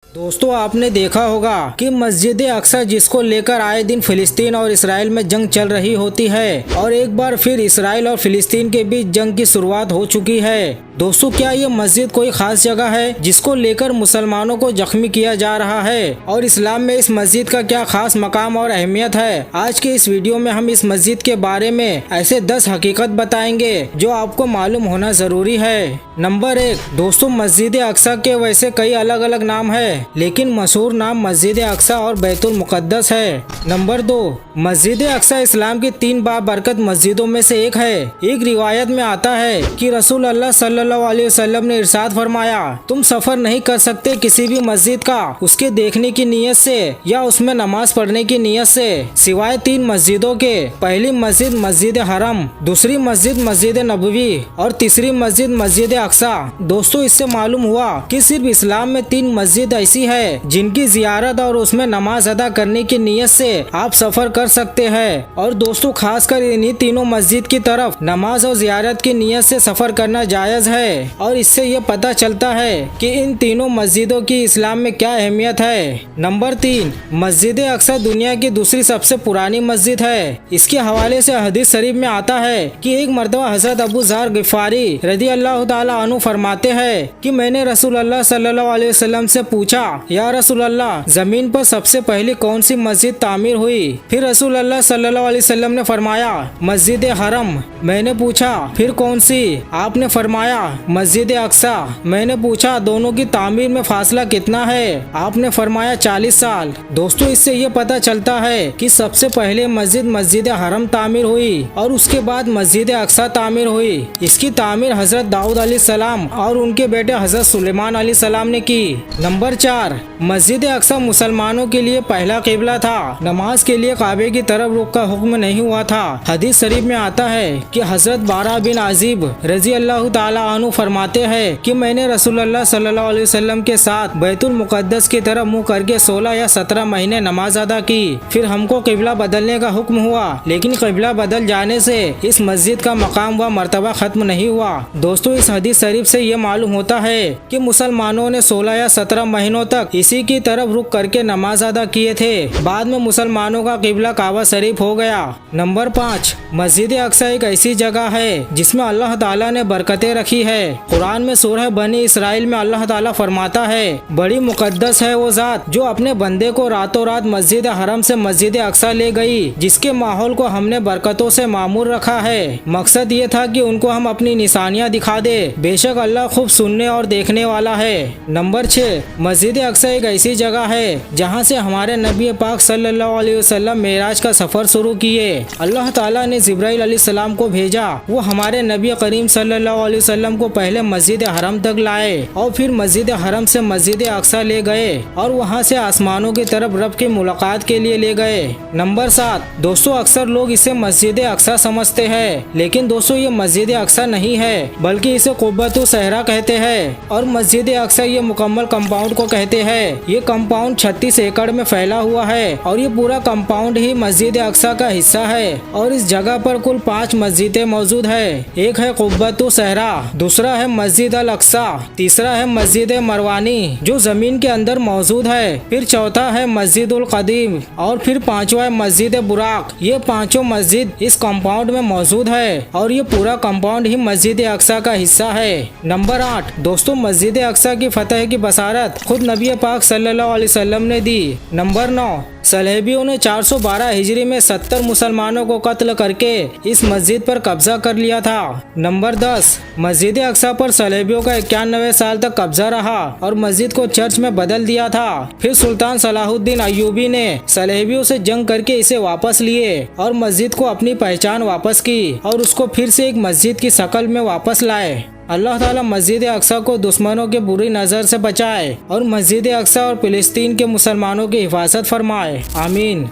दोस्तों आपने देखा होगा कि मस्जिद अक्सा जिसको लेकर आए दिन फिलिस्तीन और इसराइल में जंग चल रही होती है और एक बार फिर इसराइल और फिलिस्तीन के बीच जंग की शुरुआत हो चुकी है। दोस्तों क्या ये मस्जिद कोई खास जगह है जिसको लेकर मुसलमानों को जख्मी किया जा रहा है और इस्लाम में इस मस्जिद का क्या खास मकाम और अहमियत है। आज के इस वीडियो में हम इस मस्जिद के बारे में ऐसे 10 हकीकत बताएंगे जो आपको मालूम होना जरूरी है। नंबर 1 दोस्तों मस्जिद अक्सा के वैसे कई अलग अलग नाम है लेकिन मशहूर नाम मस्जिद अक्सा और बैतुल मुक़द्दस है। नंबर 2 मस्जिद अक्सा इस्लाम की 3 बाबरकत मस्जिदों में से एक है। एक रिवायत में आता है कि रसूल अल्लाह सल्लल्लाहु अलैहि वसल्लम ने इरशाद फरमाया, तुम सफर नहीं कर सकते किसी भी मस्जिद का उसके देखने की नीयत से या उसमें नमाज पढ़ने की नीयत से सिवाय 3 मस्जिदों के। पहली मस्जिद मस्जिद हरम, दूसरी मस्जिद मस्जिद नबवी और तीसरी मस्जिद मस्जिद अक्सा। दोस्तों इससे मालूम हुआ कि सिर्फ इस्लाम में 3 मस्जिद ऐसी है जिनकी जियारत और उसमें नमाज अदा करने की नीयत से आप सफर कर सकते हैं। और दोस्तों खासकर इन्हीं तीनों मस्जिद की तरफ नमाज और जियारत की नीयत से सफर करना जायज है और इससे ये पता चलता है कि इन तीनों मस्जिदों की इस्लाम में क्या अहमियत है। नंबर 3 मस्जिद अक्सा दुनिया की दूसरी सबसे पुरानी मस्जिद है। इसके हवाले से हदीस शरीफ में आता है कि एक मर्तबा हजरत अबू ज़र गिफारी रज़ी अल्लाह ताला अन्हु फरमाते हैं कि मैंने रसूल अल्लाह सल्लल्लाहु अलैहि वसल्लम से पूछा, या रसूल अल्लाह जमीन पर सबसे पहले कौन सी मस्जिद तामीर हुई? फिर रसूल अल्लाह सल्लल्लाहु अलैहि वसल्लम ने फरमाया मस्जिद हरम। मैंने पूछा फिर कौन सी? आपने फरमाया मस्जिद अक्सा। मैंने पूछा दोनों की तामीर में फासला कितना है? आपने फरमाया 40 साल। दोस्तों इससे ये पता चलता है कि सबसे पहले मस्जिद हरम तामीर हुई और उसके बाद मस्जिद अक्सा तामीर हुई। इसकी तामीर हजरत दाऊद अलैहिस्सलाम और उनके बेटे हजरत सुलेमान अलैहिस्सलाम ने की। नंबर 4 मस्जिद अक्सा मुसलमानों के लिए पहला किबला था। नमाज के लिए काबे की तरफ रुख का हुक्म नहीं हुआ था। हदीस शरीफ में आता है कि हजरत बारा बिन आजिब रजी अल्लाह ताला अन्हु फरमाते हैं कि मैंने रसूल अल्लाह सल्लल्लाहु अलैहि वसल्लम के साथ बैतुल मुक़द्दस की तरफ मुंह करके 16 या 17 महीने नमाज अदा की। फिर हमको किबला बदलने का हुक्म हुआ लेकिन किबला बदल जाने से इस मस्जिद का मकाम व मर्तबा खत्म नहीं हुआ। दोस्तों इस हदीस शरीफ से ये मालूम होता है कि मुसलमानों ने 16 या 17 महीनों तक इसी की तरफ रुक करके नमाज अदा किए थे। बाद में मुसलमानों का किबला काबा शरीफ हो गया। नंबर 5 मस्जिद अक्सा एक ऐसी जगह है जिसमें अल्लाह ताला ने बरकतें रखी है। कुरान में सूरह बनी इसराइल में अल्लाह ताला फरमाता है, बड़ी मुकद्दस है वो जात जो अपने बंदे को रातों रात मस्जिद हरम से मस्जिद अक्सा ले गई, जिसके माहौल को हमने बरकतों से मामूर रखा है। मकसद ये था कि उनको हम अपनी निशानियाँ दिखा दे। बेशक अल्लाह खूब सुनने और देखने वाला है। नंबर 6 मस्जिद अक्सा एक ऐसी जगह है जहाँ से हमारे नबी पाक सल्लल्लाहु अलैहि वसल्लम मेराज का सफर शुरू किए। अल्लाह ताला ने जिब्राइल अलैहिस्सलाम को भेजा, वो हमारे नबी करीम सल्लल्लाहु अलैहि वसल्लम को पहले मस्जिद हरम तक लाए और फिर मस्जिद हरम से मस्जिद अक्सा ले गए और वहाँ से आसमानों की तरफ रब की मुलाकात के लिए ले गए। नंबर 7 दोस्तों अक्सर लोग इसे मस्जिद अक्सा समझते हैं लेकिन दोस्तों ये मस्जिद अक्सा नहीं है बल्कि इसे कुब्बतुस सहरा कहते हैं और मस्जिद अक्सा ये मुकम्मल कंपाउंड को कहते हैं। ये कंपाउंड 36 एकड़ में फैला हुआ है और ये पूरा कंपाउंड ही मस्जिद अक्सा का हिस्सा है और इस जगह पर कुल 5 मस्जिदें मौजूद है। एक है कुब्बतुस सहरा, दूसरा है मस्जिद अल अक्सा, तीसरा है मस्जिद मरवानी जो जमीन के अंदर मौजूद है, फिर चौथा है मस्जिद उल कदीम और फिर 5वां है मस्जिद बुराक। ये 5 मस्जिद इस कंपाउंड में मौजूद है और ये पूरा कंपाउंड ही मस्जिद अक्सा का हिस्सा है। नंबर 8 दोस्तों मस्जिद अक्सा की फतह की बसारत खुद नबी पाक सल्लल्लाहु अलैहि वसल्लम ने दी। नंबर 9 सलेबियों ने 412 हिजरी में 70 मुसलमानों को कत्ल करके इस मस्जिद पर कब्जा कर लिया था। नंबर 10 मस्जिद अक्सा पर सलेबियों का 91 साल तक कब्जा रहा और मस्जिद को चर्च में बदल दिया था। फिर सुल्तान सलाहुद्दीन अय्यूबी ने सलेबियों से जंग करके इसे वापस लिए और मस्जिद को अपनी पहचान वापस की और उसको फिर से एक मस्जिद की शक्ल में वापस लाए। अल्लाह ताला मस्जिद अक्सा को दुश्मनों के बुरी नज़र से बचाए और मस्जिद अक्सा और फिलिस्तीन के मुसलमानों की हिफाजत फरमाए। आमीन।